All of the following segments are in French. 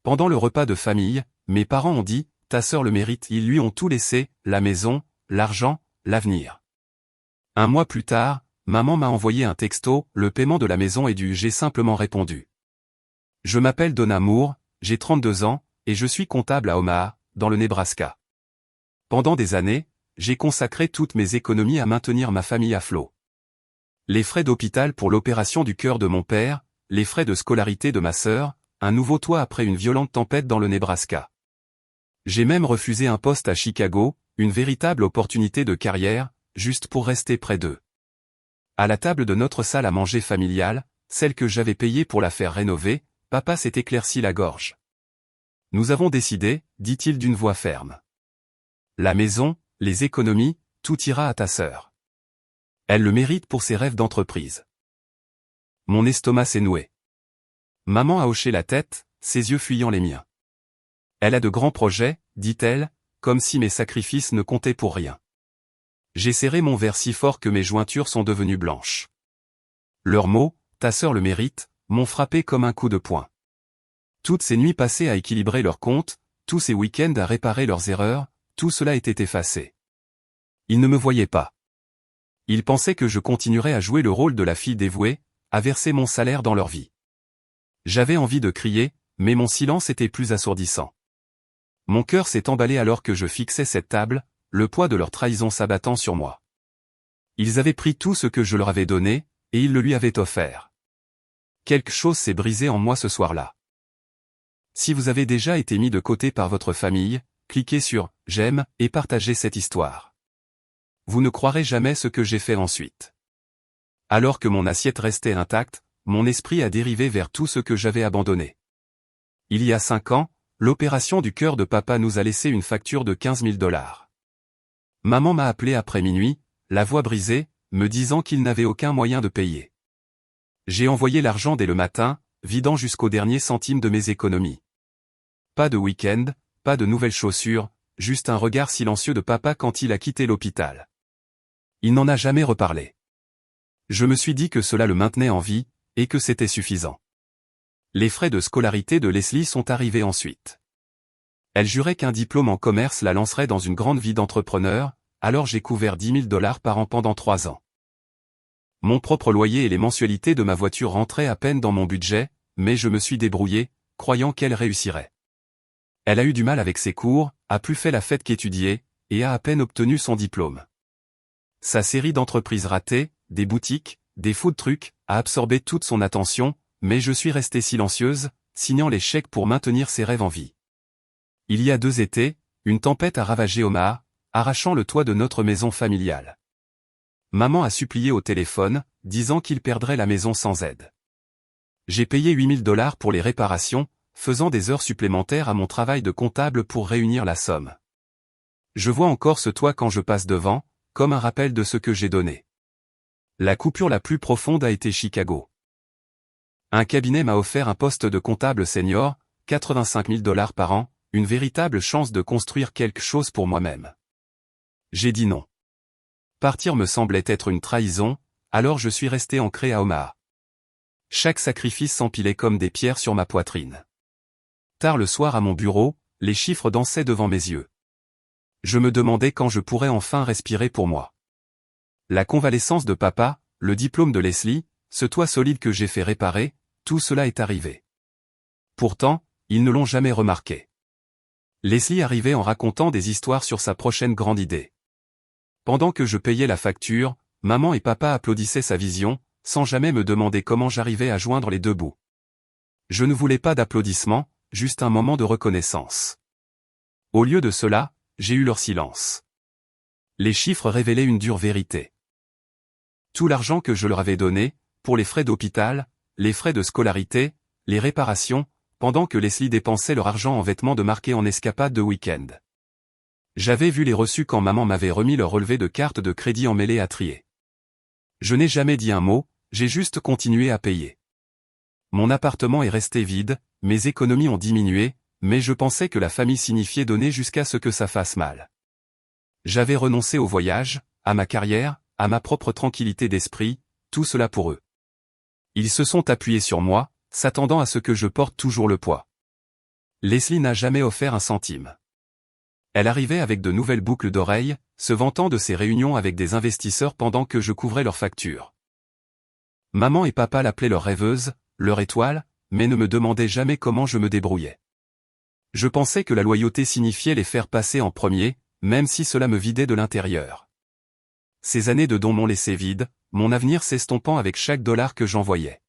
Pendant le repas de famille, mes parents ont dit, ta sœur le mérite, ils lui ont tout laissé, la maison, l'argent, l'avenir. Un mois plus tard, maman m'a envoyé un texto, le paiement de la maison est dû, j'ai simplement répondu. Je m'appelle Donna Moore, j'ai 32 ans, et je suis comptable à Omaha, dans le Nebraska. Pendant des années, j'ai consacré toutes mes économies à maintenir ma famille à flot. Les frais d'hôpital pour l'opération du cœur de mon père, les frais de scolarité de ma sœur, un nouveau toit après une violente tempête dans le Nebraska. J'ai même refusé un poste à Chicago, une véritable opportunité de carrière, juste pour rester près d'eux. À la table de notre salle à manger familiale, celle que j'avais payée pour la faire rénover, papa s'est éclairci la gorge. Nous avons décidé, dit-il d'une voix ferme. La maison, les économies, tout ira à ta sœur. Elle le mérite pour ses rêves d'entreprise. Mon estomac s'est noué. Maman a hoché la tête, ses yeux fuyant les miens. Elle a de grands projets, dit-elle, comme si mes sacrifices ne comptaient pour rien. J'ai serré mon verre si fort que mes jointures sont devenues blanches. Leurs mots, ta sœur le mérite, m'ont frappé comme un coup de poing. Toutes ces nuits passées à équilibrer leurs comptes, tous ces week-ends à réparer leurs erreurs, tout cela était effacé. Ils ne me voyaient pas. Ils pensaient que je continuerais à jouer le rôle de la fille dévouée, à verser mon salaire dans leur vie. J'avais envie de crier, mais mon silence était plus assourdissant. Mon cœur s'est emballé alors que je fixais cette table, le poids de leur trahison s'abattant sur moi. Ils avaient pris tout ce que je leur avais donné, et ils le lui avaient offert. Quelque chose s'est brisé en moi ce soir-là. Si vous avez déjà été mis de côté par votre famille, cliquez sur « J'aime » et partagez cette histoire. Vous ne croirez jamais ce que j'ai fait ensuite. Alors que mon assiette restait intacte, mon esprit a dérivé vers tout ce que j'avais abandonné. Il y a 5 ans, l'opération du cœur de papa nous a laissé une facture de 15 000 $. Maman m'a appelé après minuit, la voix brisée, me disant qu'il n'avait aucun moyen de payer. J'ai envoyé l'argent dès le matin, vidant jusqu'au dernier centime de mes économies. Pas de week-end, pas de nouvelles chaussures, juste un regard silencieux de papa quand il a quitté l'hôpital. Il n'en a jamais reparlé. Je me suis dit que cela le maintenait en vie, et que c'était suffisant. Les frais de scolarité de Leslie sont arrivés ensuite. Elle jurait qu'un diplôme en commerce la lancerait dans une grande vie d'entrepreneur, alors j'ai couvert 10 000 $ par an pendant 3 ans. Mon propre loyer et les mensualités de ma voiture rentraient à peine dans mon budget, mais je me suis débrouillé, croyant qu'elle réussirait. Elle a eu du mal avec ses cours, a plus fait la fête qu'étudier, et a à peine obtenu son diplôme. Sa série d'entreprises ratées, des boutiques, des food trucks, a absorbé toute son attention, mais je suis restée silencieuse, signant les chèques pour maintenir ses rêves en vie. Il y a 2 étés, une tempête a ravagé Omaha, arrachant le toit de notre maison familiale. Maman a supplié au téléphone, disant qu'il perdrait la maison sans aide. J'ai payé 8 000 $ pour les réparations, faisant des heures supplémentaires à mon travail de comptable pour réunir la somme. Je vois encore ce toit quand je passe devant, comme un rappel de ce que j'ai donné. La coupure la plus profonde a été Chicago. Un cabinet m'a offert un poste de comptable senior, 85 000 $ par an, une véritable chance de construire quelque chose pour moi-même. J'ai dit non. Partir me semblait être une trahison, alors je suis resté ancré à Omaha. Chaque sacrifice s'empilait comme des pierres sur ma poitrine. Tard le soir à mon bureau, les chiffres dansaient devant mes yeux. Je me demandais quand je pourrais enfin respirer pour moi. La convalescence de papa, le diplôme de Leslie, ce toit solide que j'ai fait réparer, tout cela est arrivé. Pourtant, ils ne l'ont jamais remarqué. Leslie arrivait en racontant des histoires sur sa prochaine grande idée. Pendant que je payais la facture, maman et papa applaudissaient sa vision, sans jamais me demander comment j'arrivais à joindre les 2 bouts. Je ne voulais pas d'applaudissements, juste un moment de reconnaissance. Au lieu de cela, j'ai eu leur silence. Les chiffres révélaient une dure vérité. Tout l'argent que je leur avais donné, pour les frais d'hôpital, les frais de scolarité, les réparations, pendant que Leslie dépensait leur argent en vêtements de marque et en escapades de week-end. J'avais vu les reçus quand maman m'avait remis leur relevé de carte de crédit emmêlé à trier. Je n'ai jamais dit un mot, j'ai juste continué à payer. Mon appartement est resté vide, mes économies ont diminué, mais je pensais que la famille signifiait donner jusqu'à ce que ça fasse mal. J'avais renoncé au voyage, à ma carrière, à ma propre tranquillité d'esprit, tout cela pour eux. Ils se sont appuyés sur moi, s'attendant à ce que je porte toujours le poids. Leslie n'a jamais offert un centime. Elle arrivait avec de nouvelles boucles d'oreilles, se vantant de ses réunions avec des investisseurs pendant que je couvrais leurs factures. Maman et papa l'appelaient leur rêveuse, leur étoile, mais ne me demandaient jamais comment je me débrouillais. Je pensais que la loyauté signifiait les faire passer en premier, même si cela me vidait de l'intérieur. Ces années de dons m'ont laissé vide, mon avenir s'estompant avec chaque dollar que j'envoyais.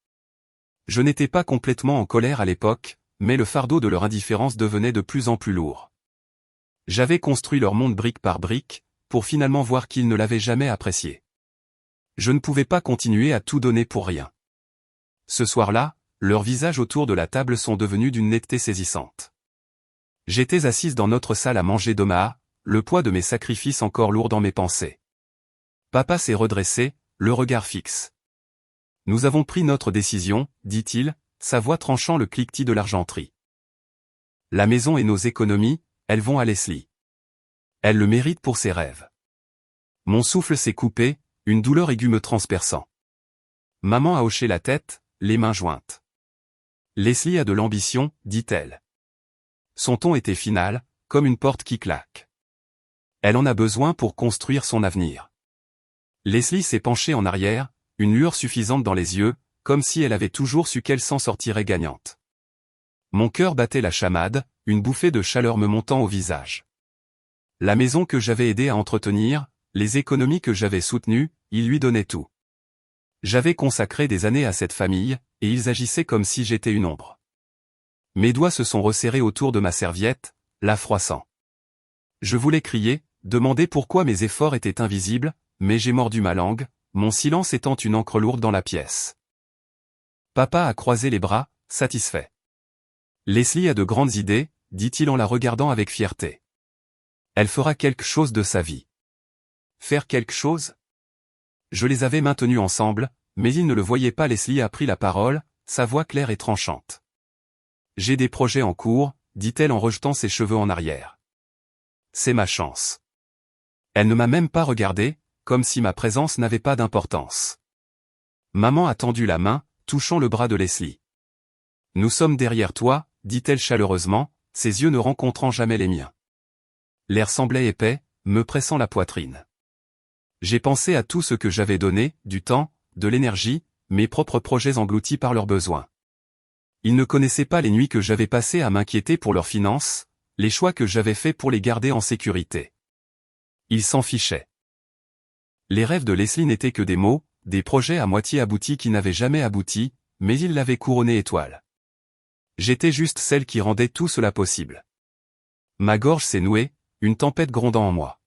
Je n'étais pas complètement en colère à l'époque, mais le fardeau de leur indifférence devenait de plus en plus lourd. J'avais construit leur monde brique par brique, pour finalement voir qu'ils ne l'avaient jamais apprécié. Je ne pouvais pas continuer à tout donner pour rien. Ce soir-là, leurs visages autour de la table sont devenus d'une netteté saisissante. J'étais assise dans notre salle à manger d'Omaha, le poids de mes sacrifices encore lourd dans mes pensées. Papa s'est redressé, le regard fixe. « Nous avons pris notre décision, dit-il, sa voix tranchant le cliquetis de l'argenterie. La maison et nos économies, elles vont à Leslie. Elle le mérite pour ses rêves. » Mon souffle s'est coupé, une douleur aiguë me transperçant. Maman a hoché la tête, les mains jointes. « Leslie a de l'ambition, dit-elle. » Son ton était final, comme une porte qui claque. Elle en a besoin pour construire son avenir. Leslie s'est penchée en arrière, une lueur suffisante dans les yeux, comme si elle avait toujours su qu'elle s'en sortirait gagnante. Mon cœur battait la chamade, une bouffée de chaleur me montant au visage. La maison que j'avais aidé à entretenir, les économies que j'avais soutenues, il lui donnait tout. J'avais consacré des années à cette famille, et ils agissaient comme si j'étais une ombre. Mes doigts se sont resserrés autour de ma serviette, la froissant. Je voulais crier, demander pourquoi mes efforts étaient invisibles, mais j'ai mordu ma langue, mon silence étant une encre lourde dans la pièce. Papa a croisé les bras, satisfait. Leslie a de grandes idées, dit-il en la regardant avec fierté. Elle fera quelque chose de sa vie. Faire quelque chose? Je les avais maintenus ensemble, mais ils ne le voyaient pas. Leslie a pris la parole, sa voix claire et tranchante. J'ai des projets en cours, dit-elle en rejetant ses cheveux en arrière. C'est ma chance. Elle ne m'a même pas regardé, comme si ma présence n'avait pas d'importance. Maman a tendu la main, touchant le bras de Leslie. Nous sommes derrière toi, dit-elle chaleureusement, ses yeux ne rencontrant jamais les miens. L'air semblait épais, me pressant la poitrine. J'ai pensé à tout ce que j'avais donné, du temps, de l'énergie, mes propres projets engloutis par leurs besoins. Ils ne connaissaient pas les nuits que j'avais passées à m'inquiéter pour leurs finances, les choix que j'avais faits pour les garder en sécurité. Ils s'en fichaient. Les rêves de Leslie n'étaient que des mots, des projets à moitié aboutis qui n'avaient jamais abouti, mais ils l'avaient couronnée étoile. J'étais juste celle qui rendait tout cela possible. Ma gorge s'est nouée, une tempête grondant en moi.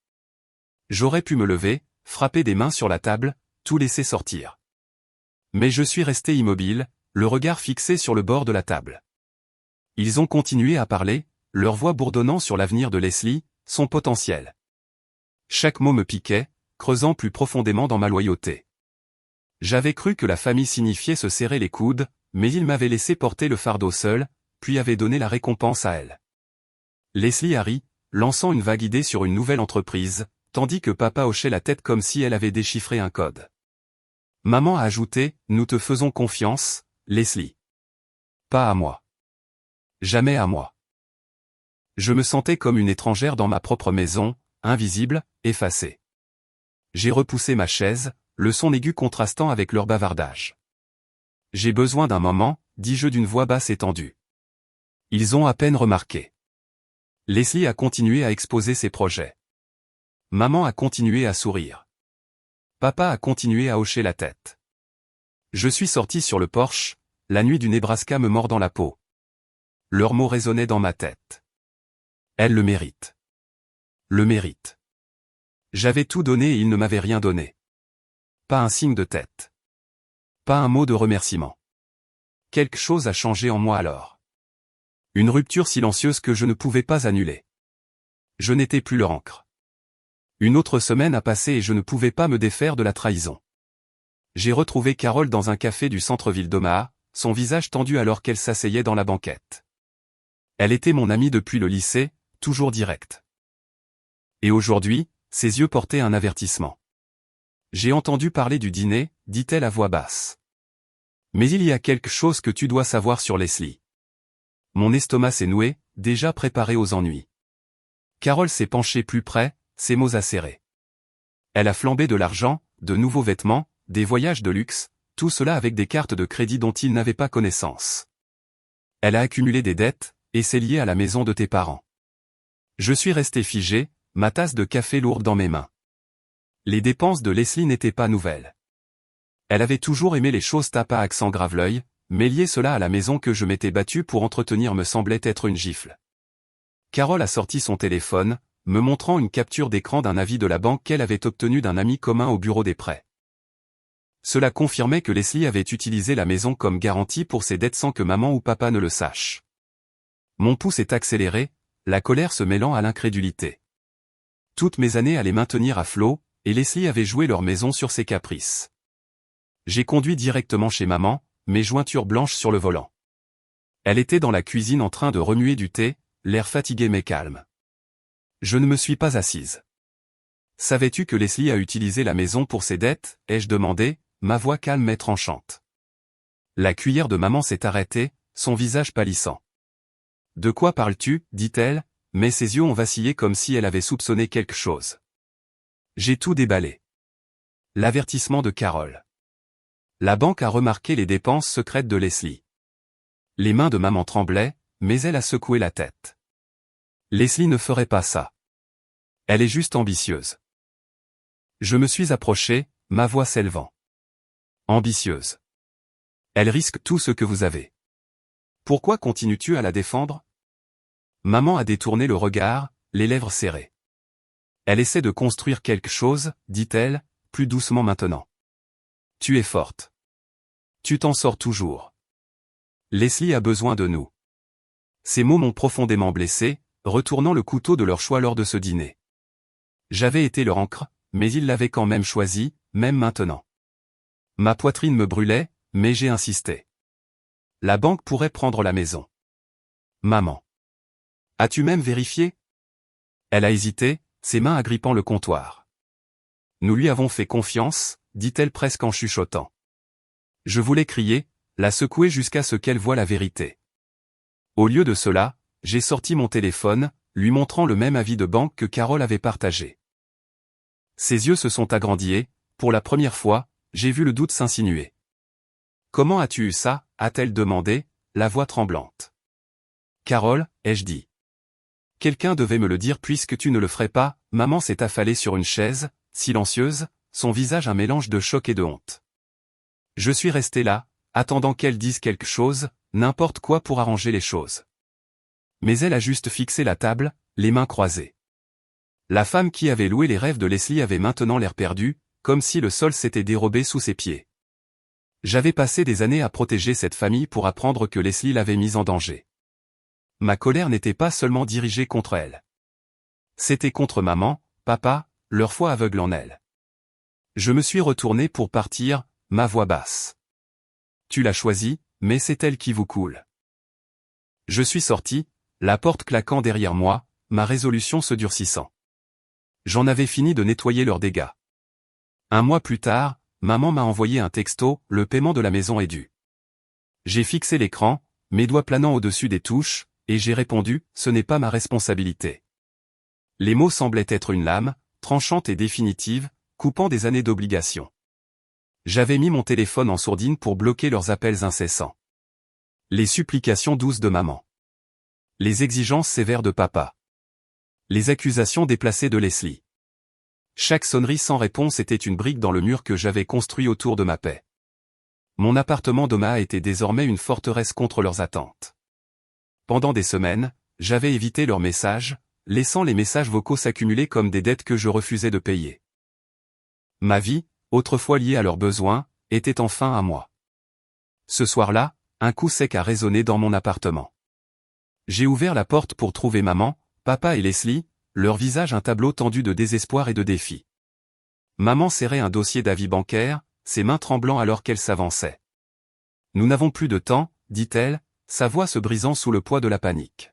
J'aurais pu me lever, frapper des mains sur la table, tout laisser sortir. Mais je suis resté immobile, le regard fixé sur le bord de la table. Ils ont continué à parler, leur voix bourdonnant sur l'avenir de Leslie, son potentiel. Chaque mot me piquait, creusant plus profondément dans ma loyauté. J'avais cru que la famille signifiait se serrer les coudes, mais ils m'avaient laissé porter le fardeau seul, puis avaient donné la récompense à elle. Leslie a ri, lançant une vague idée sur une nouvelle entreprise, tandis que papa hochait la tête comme si elle avait déchiffré un code. Maman a ajouté, « Nous te faisons confiance, Leslie. » Pas à moi. Jamais à moi. Je me sentais comme une étrangère dans ma propre maison, invisible, effacée. J'ai repoussé ma chaise, le son aigu contrastant avec leur bavardage. J'ai besoin d'un moment, dis-je d'une voix basse et tendue. Ils ont à peine remarqué. Leslie a continué à exposer ses projets. Maman a continué à sourire. Papa a continué à hocher la tête. Je suis sorti sur le porche, la nuit du Nebraska me mordant la peau. Leurs mots résonnaient dans ma tête. Elle le mérite. Le mérite. J'avais tout donné et ils ne m'avaient rien donné. Pas un signe de tête. Pas un mot de remerciement. Quelque chose a changé en moi alors. Une rupture silencieuse que je ne pouvais pas annuler. Je n'étais plus leur encre. Une autre semaine a passé et je ne pouvais pas me défaire de la trahison. J'ai retrouvé Carole dans un café du centre-ville d'Omaha, son visage tendu alors qu'elle s'asseyait dans la banquette. Elle était mon amie depuis le lycée, toujours directe. Et aujourd'hui, ses yeux portaient un avertissement. J'ai entendu parler du dîner, dit-elle à voix basse. Mais il y a quelque chose que tu dois savoir sur Leslie. Mon estomac s'est noué, déjà préparée aux ennuis. Carole s'est penchée plus près, ses mots acérés. Elle a flambé de l'argent, de nouveaux vêtements, des voyages de luxe, tout cela avec des cartes de crédit dont il n'avait pas connaissance. Elle a accumulé des dettes, et c'est lié à la maison de tes parents. Je suis resté figé, ma tasse de café lourde dans mes mains. Les dépenses de Leslie n'étaient pas nouvelles. Elle avait toujours aimé les choses tape à accent grave l'œil, mais lier cela à la maison que je m'étais battu pour entretenir me semblait être une gifle. Carole a sorti son téléphone, me montrant une capture d'écran d'un avis de la banque qu'elle avait obtenu d'un ami commun au bureau des prêts. Cela confirmait que Leslie avait utilisé la maison comme garantie pour ses dettes sans que maman ou papa ne le sachent. Mon pouls s'est accéléré, la colère se mêlant à l'incrédulité. Toutes mes années à les maintenir à flot, et Leslie avait joué leur maison sur ses caprices. J'ai conduit directement chez maman, mes jointures blanches sur le volant. Elle était dans la cuisine en train de remuer du thé, l'air fatigué mais calme. Je ne me suis pas assise. Savais-tu que Leslie a utilisé la maison pour ses dettes, ai-je demandé, ma voix calme mais tranchante. La cuillère de maman s'est arrêtée, son visage pâlissant. De quoi parles-tu, dit-elle, mais ses yeux ont vacillé comme si elle avait soupçonné quelque chose. J'ai tout déballé. L'avertissement de Carole. La banque a remarqué les dépenses secrètes de Leslie. Les mains de maman tremblaient, mais elle a secoué la tête. Leslie ne ferait pas ça. Elle est juste ambitieuse. Je me suis approché, ma voix s'élevant. Ambitieuse. Elle risque tout ce que vous avez. Pourquoi continues-tu à la défendre? Maman a détourné le regard, les lèvres serrées. Elle essaie de construire quelque chose, dit-elle, plus doucement maintenant. Tu es forte. Tu t'en sors toujours. Leslie a besoin de nous. Ces mots m'ont profondément blessé, retournant le couteau de leur choix lors de ce dîner. J'avais été leur encre, mais ils l'avaient quand même choisi, même maintenant. Ma poitrine me brûlait, mais j'ai insisté. La banque pourrait prendre la maison. Maman. As-tu même vérifié? Elle a hésité, ses mains agrippant le comptoir. Nous lui avons fait confiance, dit-elle presque en chuchotant. Je voulais crier, la secouer jusqu'à ce qu'elle voie la vérité. Au lieu de cela, j'ai sorti mon téléphone, lui montrant le même avis de banque que Carole avait partagé. Ses yeux se sont agrandis, pour la première fois, j'ai vu le doute s'insinuer. Comment as-tu eu ça? A-t-elle demandé, la voix tremblante. Carole, ai-je dit. Quelqu'un devait me le dire puisque tu ne le ferais pas. Maman s'est affalée sur une chaise, silencieuse, son visage un mélange de choc et de honte. Je suis resté là, attendant qu'elle dise quelque chose, n'importe quoi pour arranger les choses. Mais elle a juste fixé la table, les mains croisées. La femme qui avait loué les rêves de Leslie avait maintenant l'air perdu, comme si le sol s'était dérobé sous ses pieds. J'avais passé des années à protéger cette famille pour apprendre que Leslie l'avait mise en danger. Ma colère n'était pas seulement dirigée contre elle. C'était contre maman, papa, leur foi aveugle en elle. Je me suis retourné pour partir, ma voix basse. Tu l'as choisie, mais c'est elle qui vous coule. Je suis sorti, la porte claquant derrière moi, ma résolution se durcissant. J'en avais fini de nettoyer leurs dégâts. Un mois plus tard, maman m'a envoyé un texto, le paiement de la maison est dû. J'ai fixé l'écran, mes doigts planant au-dessus des touches, et j'ai répondu, ce n'est pas ma responsabilité. Les mots semblaient être une lame, tranchante et définitive, coupant des années d'obligation. J'avais mis mon téléphone en sourdine pour bloquer leurs appels incessants. Les supplications douces de maman. Les exigences sévères de papa. Les accusations déplacées de Leslie. Chaque sonnerie sans réponse était une brique dans le mur que j'avais construit autour de ma paix. Mon appartement d'Omaha était désormais une forteresse contre leurs attentes. Pendant des semaines, j'avais évité leurs messages, laissant les messages vocaux s'accumuler comme des dettes que je refusais de payer. Ma vie, autrefois liée à leurs besoins, était enfin à moi. Ce soir-là, un coup sec a résonné dans mon appartement. J'ai ouvert la porte pour trouver maman, papa et Leslie, leur visage un tableau tendu de désespoir et de défi. Maman serrait un dossier d'avis bancaire, ses mains tremblant alors qu'elle s'avançait. Nous n'avons plus de temps, dit-elle, sa voix se brisant sous le poids de la panique.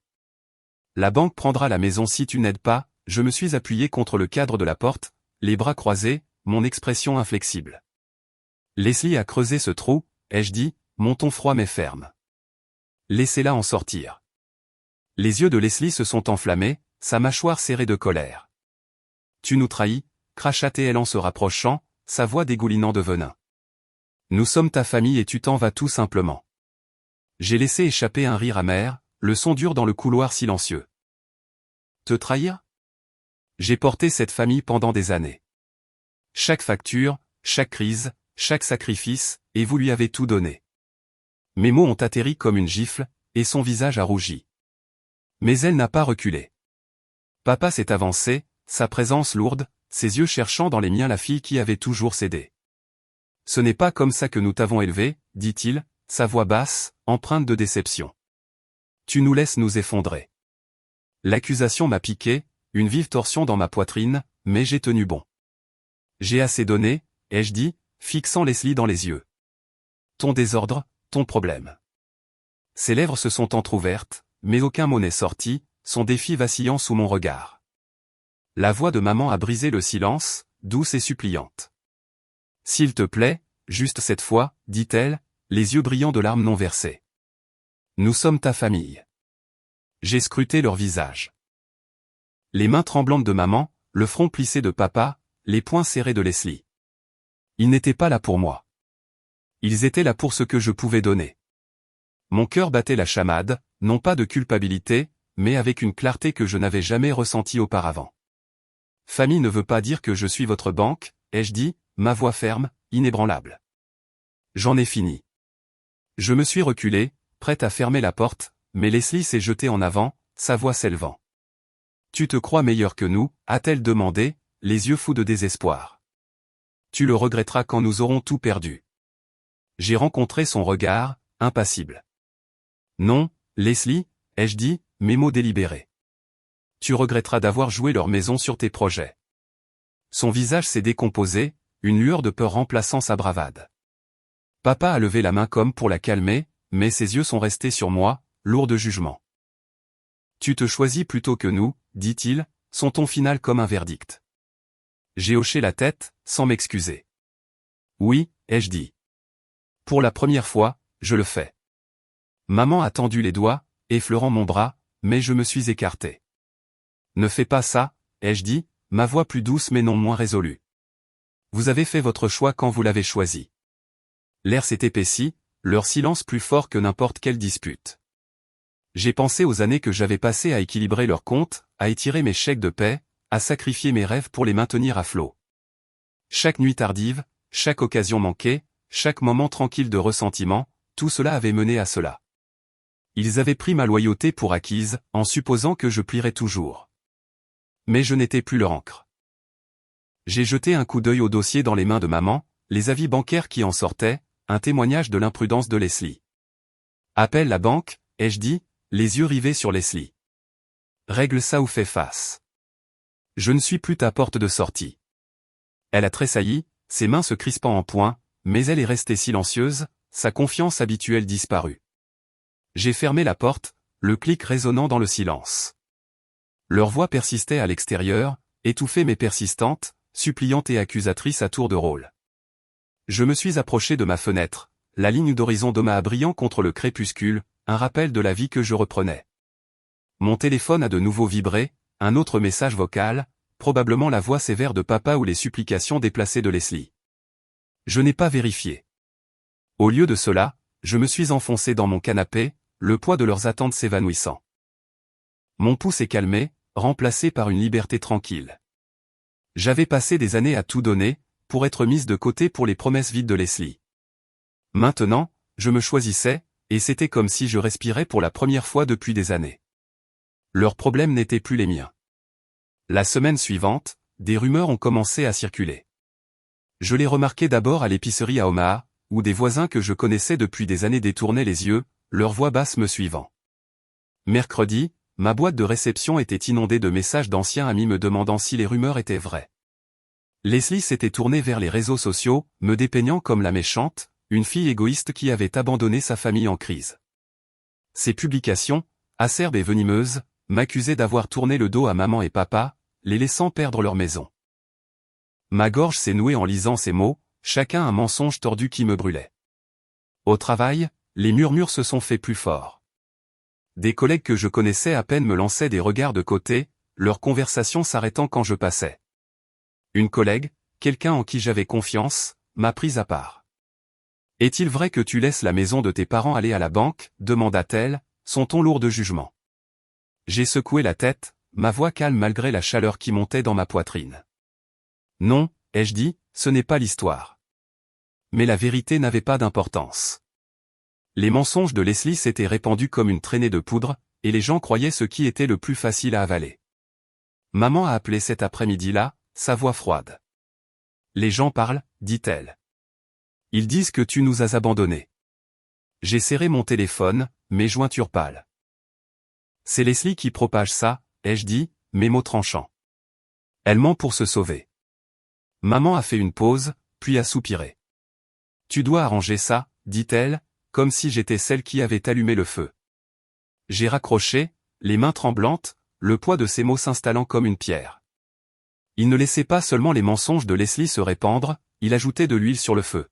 La banque prendra la maison si tu n'aides pas. Je me suis appuyé contre le cadre de la porte, les bras croisés, mon expression inflexible. Leslie a creusé ce trou, ai-je dit, mon ton froid mais ferme. Laissez-la en sortir. Les yeux de Leslie se sont enflammés, sa mâchoire serrée de colère. Tu nous trahis, cracha-t-elle en se rapprochant, sa voix dégoulinant de venin. Nous sommes ta famille et tu t'en vas tout simplement. J'ai laissé échapper un rire amer, le son dur dans le couloir silencieux. Te trahir? J'ai porté cette famille pendant des années. Chaque facture, chaque crise, chaque sacrifice, et vous lui avez tout donné. Mes mots ont atterri comme une gifle, et son visage a rougi. Mais elle n'a pas reculé. Papa s'est avancé, sa présence lourde, ses yeux cherchant dans les miens la fille qui avait toujours cédé. Ce n'est pas comme ça que nous t'avons élevé, dit-il, sa voix basse, empreinte de déception. Tu nous laisses nous effondrer. L'accusation m'a piqué, une vive torsion dans ma poitrine, mais j'ai tenu bon. J'ai assez donné, ai-je dit, fixant Leslie dans les yeux. Ton désordre, ton problème. Ses lèvres se sont entr'ouvertes, mais aucun mot n'est sorti, son défi vacillant sous mon regard. La voix de maman a brisé le silence, douce et suppliante. S'il te plaît, juste cette fois, dit-elle, les yeux brillants de larmes non versées. Nous sommes ta famille. J'ai scruté leur visage. Les mains tremblantes de maman, le front plissé de papa, les poings serrés de Leslie. Ils n'étaient pas là pour moi. Ils étaient là pour ce que je pouvais donner. Mon cœur battait la chamade, non pas de culpabilité, mais avec une clarté que je n'avais jamais ressentie auparavant. Famille ne veut pas dire que je suis votre banque, ai-je dit, ma voix ferme, inébranlable. J'en ai fini. Je me suis reculé, prête à fermer la porte, mais Leslie s'est jetée en avant, sa voix s'élevant. Tu te crois meilleur que nous, a-t-elle demandé, les yeux fous de désespoir. Tu le regretteras quand nous aurons tout perdu. J'ai rencontré son regard, impassible. Non, Leslie, ai-je dit, mes mots délibérés. Tu regretteras d'avoir joué leur maison sur tes projets. Son visage s'est décomposé, une lueur de peur remplaçant sa bravade. Papa a levé la main comme pour la calmer, mais ses yeux sont restés sur moi, lourds de jugement. Tu te choisis plutôt que nous, dit-il, son ton final comme un verdict. J'ai hoché la tête, sans m'excuser. Oui, ai-je dit. Pour la première fois, je le fais. Maman a tendu les doigts, effleurant mon bras, mais je me suis écarté. Ne fais pas ça, ai-je dit, ma voix plus douce mais non moins résolue. Vous avez fait votre choix quand vous l'avez choisi. L'air s'est épaissi, leur silence plus fort que n'importe quelle dispute. J'ai pensé aux années que j'avais passées à équilibrer leurs comptes, à étirer mes chèques de paie, à sacrifier mes rêves pour les maintenir à flot. Chaque nuit tardive, chaque occasion manquée, chaque moment tranquille de ressentiment, tout cela avait mené à cela. Ils avaient pris ma loyauté pour acquise, en supposant que je plierais toujours. Mais je n'étais plus leur encre. J'ai jeté un coup d'œil au dossier dans les mains de maman, les avis bancaires qui en sortaient, un témoignage de l'imprudence de Leslie. Appelle la banque, ai-je dit, les yeux rivés sur Leslie. Règle ça ou fais face. Je ne suis plus ta porte de sortie. Elle a tressailli, ses mains se crispant en poing, mais elle est restée silencieuse, sa confiance habituelle disparue. J'ai fermé la porte, le clic résonnant dans le silence. Leur voix persistait à l'extérieur, étouffée mais persistante, suppliante et accusatrice à tour de rôle. Je me suis approché de ma fenêtre, la ligne d'horizon d'Omaha brillant contre le crépuscule, un rappel de la vie que je reprenais. Mon téléphone a de nouveau vibré, un autre message vocal, probablement la voix sévère de papa ou les supplications déplacées de Leslie. Je n'ai pas vérifié. Au lieu de cela, je me suis enfoncé dans mon canapé, le poids de leurs attentes s'évanouissant. Mon pouls s'est calmé, remplacé par une liberté tranquille. J'avais passé des années à tout donner, pour être mise de côté pour les promesses vides de Leslie. Maintenant, je me choisissais, et c'était comme si je respirais pour la première fois depuis des années. Leurs problèmes n'étaient plus les miens. La semaine suivante, des rumeurs ont commencé à circuler. Je les remarquai d'abord à l'épicerie à Omaha, où des voisins que je connaissais depuis des années détournaient les yeux, leur voix basse me suivant. Mercredi, ma boîte de réception était inondée de messages d'anciens amis me demandant si les rumeurs étaient vraies. Leslie s'était tournée vers les réseaux sociaux, me dépeignant comme la méchante, une fille égoïste qui avait abandonné sa famille en crise. Ces publications, acerbes et venimeuses, m'accusaient d'avoir tourné le dos à maman et papa, les laissant perdre leur maison. Ma gorge s'est nouée en lisant ces mots, chacun un mensonge tordu qui me brûlait. Au travail, les murmures se sont fait plus forts. Des collègues que je connaissais à peine me lançaient des regards de côté, leur conversation s'arrêtant quand je passais. Une collègue, quelqu'un en qui j'avais confiance, m'a prise à part. « Est-il vrai que tu laisses la maison de tes parents aller à la banque ?» demanda-t-elle, son ton lourd de jugement. J'ai secoué la tête, ma voix calme malgré la chaleur qui montait dans ma poitrine. « Non, ai-je dit, ce n'est pas l'histoire. » Mais la vérité n'avait pas d'importance. Les mensonges de Leslie s'étaient répandus comme une traînée de poudre, et les gens croyaient ce qui était le plus facile à avaler. Maman a appelé cet après-midi-là, sa voix froide. « Les gens parlent, dit-elle. Ils disent que tu nous as abandonnés. » J'ai serré mon téléphone, mes jointures pâles. « C'est Leslie qui propage ça, ai-je dit, mes mots tranchants. Elle ment pour se sauver. » Maman a fait une pause, puis a soupiré. « Tu dois arranger ça, dit-elle, comme si j'étais celle qui avait allumé le feu. » J'ai raccroché, les mains tremblantes, le poids de ces mots s'installant comme une pierre. Il ne laissait pas seulement les mensonges de Leslie se répandre, il ajoutait de l'huile sur le feu.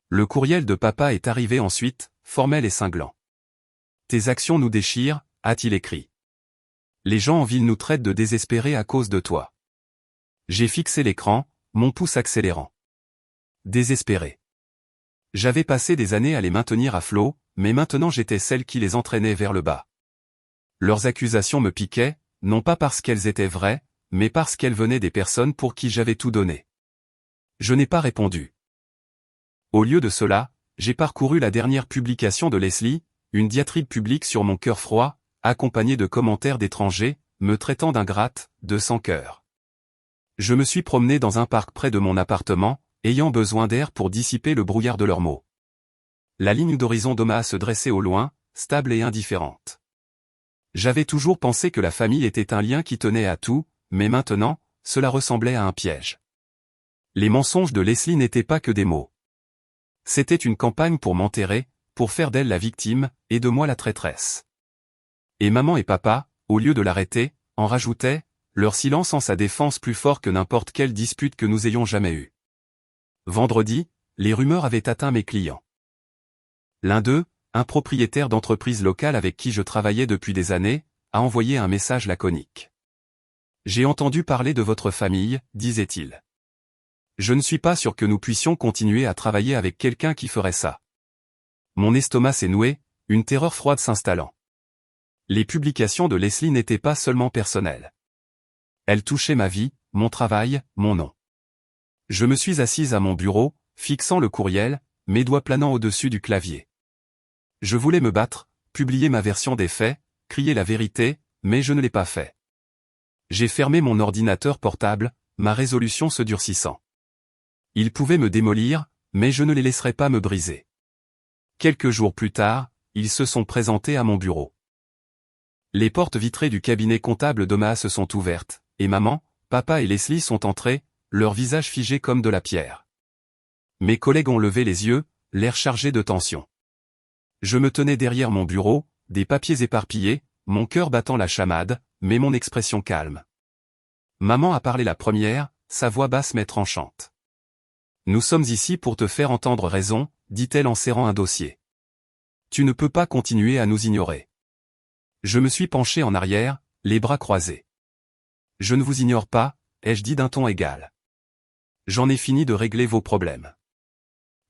Le courriel de papa est arrivé ensuite, formel et cinglant. « Tes actions nous déchirent », a-t-il écrit. « Les gens en ville nous traitent de désespérés à cause de toi. » J'ai fixé l'écran, mon pouce accélérant. Désespéré. J'avais passé des années à les maintenir à flot, mais maintenant j'étais celle qui les entraînait vers le bas. Leurs accusations me piquaient, non pas parce qu'elles étaient vraies, mais parce qu'elles venaient des personnes pour qui j'avais tout donné. Je n'ai pas répondu. Au lieu de cela, j'ai parcouru la dernière publication de Leslie, une diatribe publique sur mon cœur froid, accompagnée de commentaires d'étrangers, me traitant d'ingrate, de sans cœur. Je me suis promené dans un parc près de mon appartement, ayant besoin d'air pour dissiper le brouillard de leurs mots. La ligne d'horizon d'Omaha se dressait au loin, stable et indifférente. J'avais toujours pensé que la famille était un lien qui tenait à tout, mais maintenant, cela ressemblait à un piège. Les mensonges de Leslie n'étaient pas que des mots. C'était une campagne pour m'enterrer, pour faire d'elle la victime, et de moi la traîtresse. Et maman et papa, au lieu de l'arrêter, en rajoutaient, leur silence en sa défense plus fort que n'importe quelle dispute que nous ayons jamais eue. Vendredi, les rumeurs avaient atteint mes clients. L'un d'eux, un propriétaire d'entreprise locale avec qui je travaillais depuis des années, a envoyé un message laconique. « J'ai entendu parler de votre famille, disait-il. Je ne suis pas sûr que nous puissions continuer à travailler avec quelqu'un qui ferait ça. » Mon estomac s'est noué, une terreur froide s'installant. Les publications de Leslie n'étaient pas seulement personnelles. Elles touchaient ma vie, mon travail, mon nom. Je me suis assise à mon bureau, fixant le courriel, mes doigts planant au-dessus du clavier. Je voulais me battre, publier ma version des faits, crier la vérité, mais je ne l'ai pas fait. J'ai fermé mon ordinateur portable, ma résolution se durcissant. Ils pouvaient me démolir, mais je ne les laisserai pas me briser. Quelques jours plus tard, ils se sont présentés à mon bureau. Les portes vitrées du cabinet comptable d'Omaha se sont ouvertes, et maman, papa et Leslie sont entrés, leurs visages figés comme de la pierre. Mes collègues ont levé les yeux, l'air chargé de tension. Je me tenais derrière mon bureau, des papiers éparpillés, mon cœur battant la chamade, mais mon expression calme. Maman a parlé la première, sa voix basse mais tranchante. « Nous sommes ici pour te faire entendre raison, » dit-elle en serrant un dossier. « Tu ne peux pas continuer à nous ignorer. » Je me suis penché en arrière, les bras croisés. « Je ne vous ignore pas, » ai-je dit d'un ton égal. « J'en ai fini de régler vos problèmes. »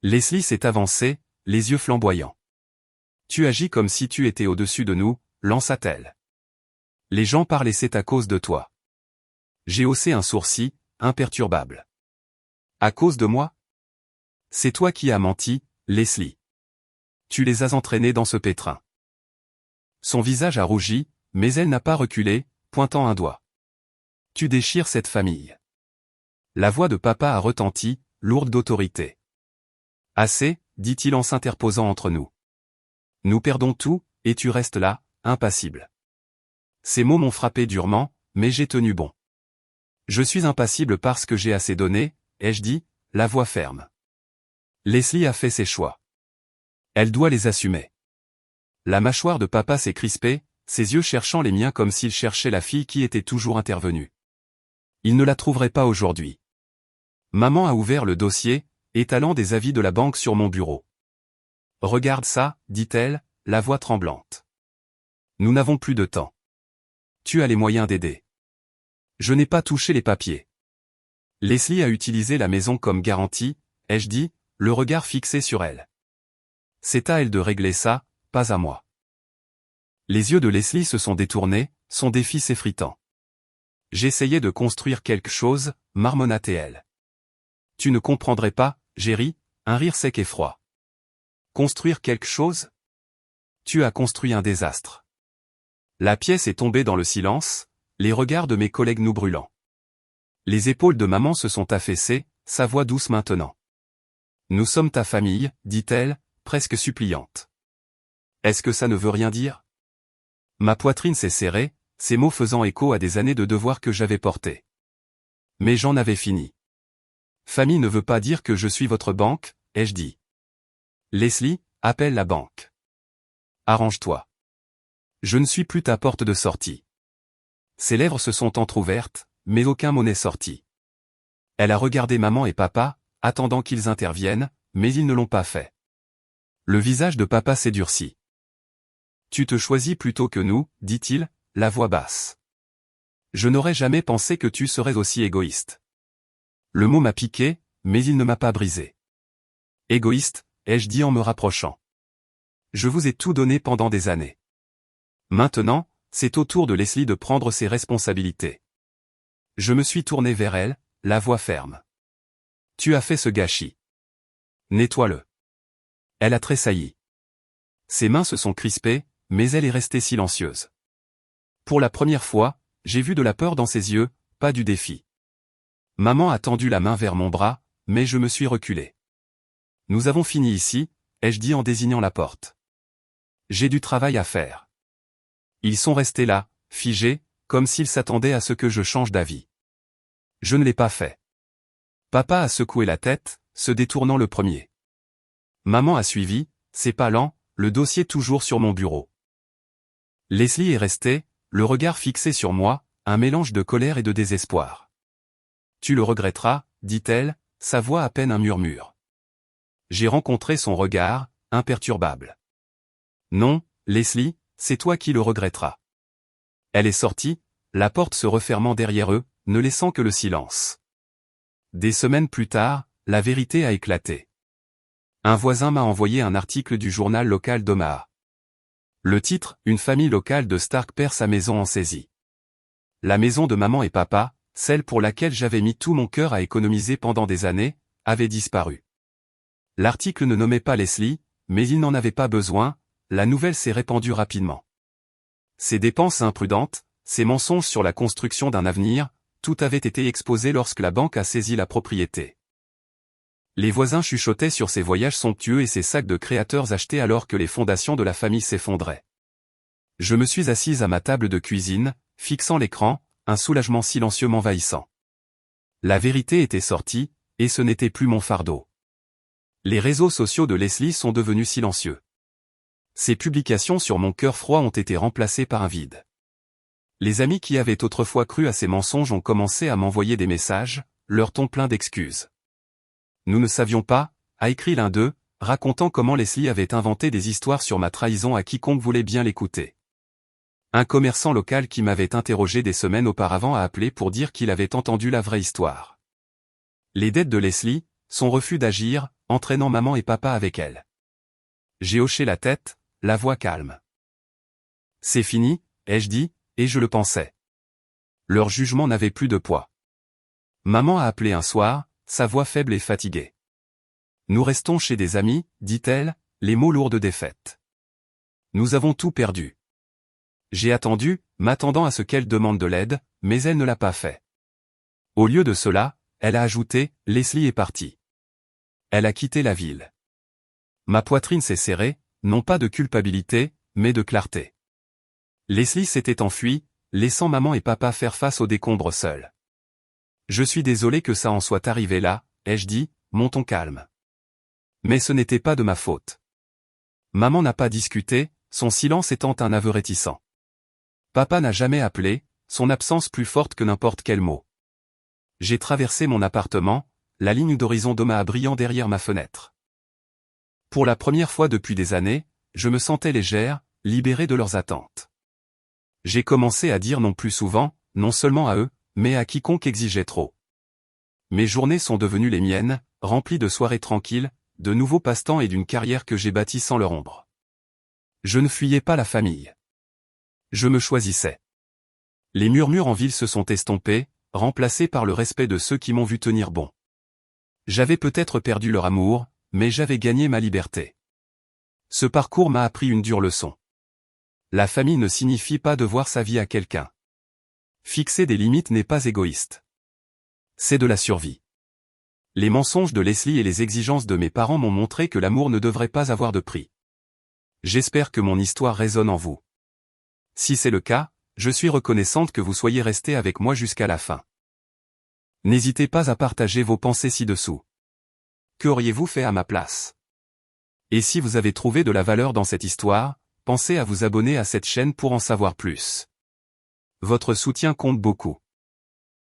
Leslie s'est avancée, les yeux flamboyants. « Tu agis comme si tu étais au-dessus de nous, » lança-t-elle. « Les gens parlent et c'est à cause de toi. » J'ai haussé un sourcil, imperturbable. « À cause de moi ? C'est toi qui as menti, Leslie. Tu les as entraînés dans ce pétrin. » Son visage a rougi, mais elle n'a pas reculé, pointant un doigt. « Tu déchires cette famille. » La voix de papa a retenti, lourde d'autorité. « Assez, dit-il en s'interposant entre nous. Nous perdons tout, et tu restes là, impassible. » Ces mots m'ont frappé durement, mais j'ai tenu bon. « Je suis impassible parce que j'ai assez donné, » ai-je dit, la voix ferme. Leslie a fait ses choix. Elle doit les assumer. La mâchoire de papa s'est crispée, ses yeux cherchant les miens comme s'il cherchait la fille qui était toujours intervenue. Il ne la trouverait pas aujourd'hui. Maman a ouvert le dossier, étalant des avis de la banque sur mon bureau. « Regarde ça, dit-elle, la voix tremblante. Nous n'avons plus de temps. Tu as les moyens d'aider. Je n'ai pas touché les papiers. Leslie a utilisé la maison comme garantie, ai-je dit, le regard fixé sur elle. C'est à elle de régler ça, pas à moi. Les yeux de Leslie se sont détournés, son défi s'effritant. J'essayais de construire quelque chose, marmonna-t-elle. Tu ne comprendrais pas, j'ai ri, un rire sec et froid. Construire quelque chose? Tu as construit un désastre. La pièce est tombée dans le silence, les regards de mes collègues nous brûlant. Les épaules de maman se sont affaissées, sa voix douce maintenant. Nous sommes ta famille, dit-elle, presque suppliante. Est-ce que ça ne veut rien dire? Ma poitrine s'est serrée, ces mots faisant écho à des années de devoirs que j'avais portés. Mais j'en avais fini. Famille ne veut pas dire que je suis votre banque, ai-je dit. Leslie, appelle la banque. Arrange-toi. Je ne suis plus ta porte de sortie. Ses lèvres se sont entr'ouvertes, mais aucun mot n'est sorti. Elle a regardé maman et papa, attendant qu'ils interviennent, mais ils ne l'ont pas fait. Le visage de papa s'est durci. Tu te choisis plutôt que nous, dit-il, la voix basse. Je n'aurais jamais pensé que tu serais aussi égoïste. Le mot m'a piqué, mais il ne m'a pas brisé. Égoïste, ai-je dit en me rapprochant. Je vous ai tout donné pendant des années. Maintenant, c'est au tour de Leslie de prendre ses responsabilités. Je me suis tourné vers elle, la voix ferme. Tu as fait ce gâchis. Nettoie-le. Elle a tressailli. Ses mains se sont crispées, mais elle est restée silencieuse. Pour la première fois, j'ai vu de la peur dans ses yeux, pas du défi. Maman a tendu la main vers mon bras, mais je me suis reculé. Nous avons fini ici, ai-je dit en désignant la porte. J'ai du travail à faire. Ils sont restés là, figés, comme s'ils s'attendaient à ce que je change d'avis. Je ne l'ai pas fait. Papa a secoué la tête, se détournant le premier. Maman a suivi, ses pas lents, le dossier toujours sur mon bureau. Leslie est restée, le regard fixé sur moi, un mélange de colère et de désespoir. Tu le regretteras, dit-elle, sa voix à peine un murmure. J'ai rencontré son regard, imperturbable. Non, Leslie, c'est toi qui le regretteras. Elle est sortie, la porte se refermant derrière eux, ne laissant que le silence. Des semaines plus tard, la vérité a éclaté. Un voisin m'a envoyé un article du journal local d'Omaha. Le titre, une famille locale de Stark perd sa maison en saisie. La maison de maman et papa, celle pour laquelle j'avais mis tout mon cœur à économiser pendant des années, avait disparu. L'article ne nommait pas Leslie, mais il n'en avait pas besoin, la nouvelle s'est répandue rapidement. Ces dépenses imprudentes, ces mensonges sur la construction d'un avenir, tout avait été exposé lorsque la banque a saisi la propriété. Les voisins chuchotaient sur ces voyages somptueux et ces sacs de créateurs achetés alors que les fondations de la famille s'effondraient. Je me suis assise à ma table de cuisine, fixant l'écran, un soulagement silencieux m'envahissant. La vérité était sortie, et ce n'était plus mon fardeau. Les réseaux sociaux de Leslie sont devenus silencieux. Ses publications sur mon cœur froid ont été remplacées par un vide. Les amis qui avaient autrefois cru à ces mensonges ont commencé à m'envoyer des messages, leur ton plein d'excuses. Nous ne savions pas, a écrit l'un d'eux, racontant comment Leslie avait inventé des histoires sur ma trahison à quiconque voulait bien l'écouter. Un commerçant local qui m'avait interrogé des semaines auparavant a appelé pour dire qu'il avait entendu la vraie histoire. Les dettes de Leslie, son refus d'agir, entraînant maman et papa avec elle. J'ai hoché la tête, la voix calme. C'est fini, ai-je dit, et je le pensais. Leur jugement n'avait plus de poids. Maman a appelé un soir, sa voix faible et fatiguée. Nous restons chez des amis, dit-elle, les mots lourds de défaite. Nous avons tout perdu. J'ai attendu, m'attendant à ce qu'elle demande de l'aide, mais elle ne l'a pas fait. Au lieu de cela, elle a ajouté, Leslie est partie. Elle a quitté la ville. Ma poitrine s'est serrée, non pas de culpabilité, mais de clarté. Leslie s'était enfuie, laissant maman et papa faire face aux décombres seuls. Je suis désolé que ça en soit arrivé là, ai-je dit, mon ton calme. Mais ce n'était pas de ma faute. Maman n'a pas discuté, son silence étant un aveu réticent. Papa n'a jamais appelé, son absence plus forte que n'importe quel mot. J'ai traversé mon appartement, la ligne d'horizon d'Omaha brillant derrière ma fenêtre. Pour la première fois depuis des années, je me sentais légère, libérée de leurs attentes. J'ai commencé à dire non plus souvent, non seulement à eux, mais à quiconque exigeait trop. Mes journées sont devenues les miennes, remplies de soirées tranquilles, de nouveaux passe-temps et d'une carrière que j'ai bâtie sans leur ombre. Je ne fuyais pas la famille. Je me choisissais. Les murmures en ville se sont estompés, remplacés par le respect de ceux qui m'ont vu tenir bon. J'avais peut-être perdu leur amour, mais j'avais gagné ma liberté. Ce parcours m'a appris une dure leçon. La famille ne signifie pas devoir sa vie à quelqu'un. Fixer des limites n'est pas égoïste. C'est de la survie. Les mensonges de Leslie et les exigences de mes parents m'ont montré que l'amour ne devrait pas avoir de prix. J'espère que mon histoire résonne en vous. Si c'est le cas, je suis reconnaissante que vous soyez resté avec moi jusqu'à la fin. N'hésitez pas à partager vos pensées ci-dessous. Qu'auriez-vous fait à ma place? Et si vous avez trouvé de la valeur dans cette histoire, pensez à vous abonner à cette chaîne pour en savoir plus. Votre soutien compte beaucoup.